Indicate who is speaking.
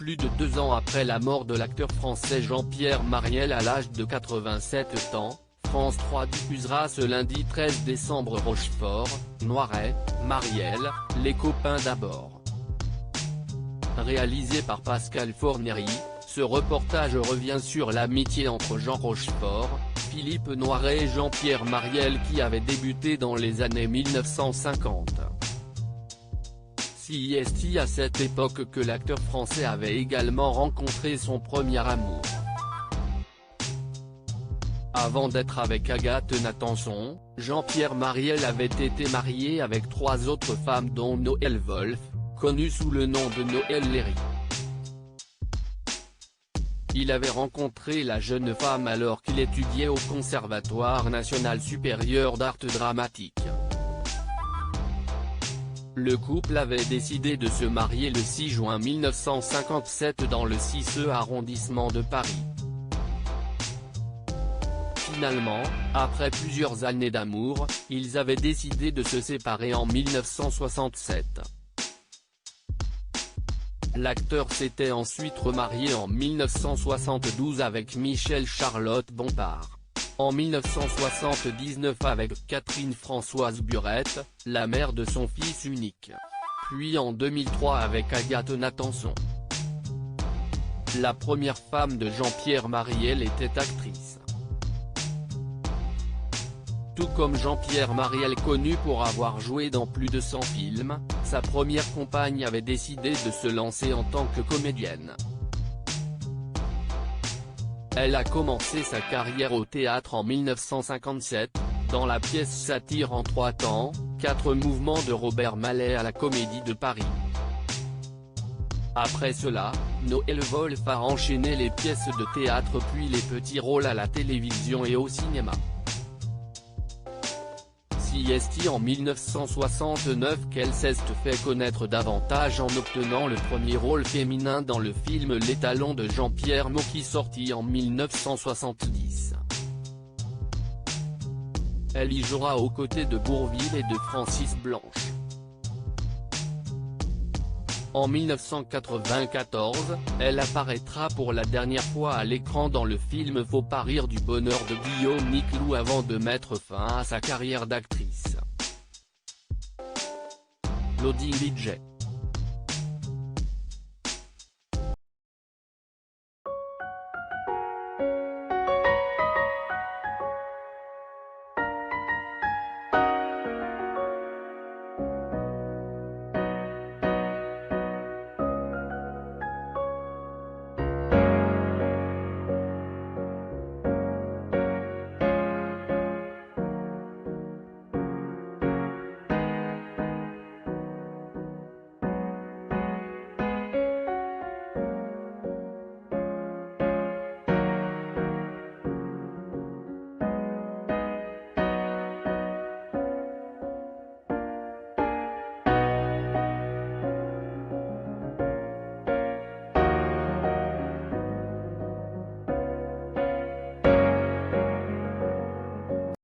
Speaker 1: plus de 2 ans après la mort de l'acteur français Jean-Pierre Mariel à l'âge de 87 ans, France 3 diffusera ce lundi 13 décembre Rochefort, Noiret, Mariel, les copains d'abord. Réalisé par Pascal Fornery, ce reportage revient sur l'amitié entre Jean Rochefort, Philippe Noiret et Jean-Pierre Mariel qui avait débuté dans les années 1950. C'est à cette époque que l'acteur français avait également rencontré son premier amour. Avant d'être avec Agathe Nathanson, Jean-Pierre Mariel avait été marié avec 3 autres femmes dont Noëlle Wolf, connue sous le nom de Noëlle Léry. Il avait rencontré la jeune femme alors qu'il étudiait au Conservatoire national supérieur d'art dramatique. Le couple avait décidé de se marier le 6 juin 1957 dans le 6e arrondissement de Paris. Finalement, après plusieurs années d'amour, ils avaient décidé de se séparer en 1967. L'acteur s'était ensuite remarié en 1972 avec Michèle Charlotte Bompard. En 1979 avec Catherine Françoise Burette, la mère de son fils unique. Puis en 2003 avec Agathe Nathanson. La première femme de Jean-Pierre Mariel était actrice. Tout comme Jean-Pierre Mariel connu pour avoir joué dans plus de 100 films, sa première compagne avait décidé de se lancer en tant que comédienne. Elle a commencé sa carrière au théâtre en 1957, dans la pièce satire En 3 temps, 4 mouvements de Robert Mallet à la Comédie de Paris. Après cela, Noëlle Wolf a enchaîné les pièces de théâtre puis les petits rôles à la télévision et au cinéma. C'est en 1969 qu'elle s'est fait connaître davantage en obtenant le premier rôle féminin dans le film Les Talons de Jean-Pierre Mocky sorti en 1970. Elle y jouera aux côtés de Bourvil et de Francis Blanche. En 1994, elle apparaîtra pour la dernière fois à l'écran dans le film Faut pas rire du bonheur de Guillaume Niclou avant de mettre fin à sa carrière d'actrice. Loading Budget.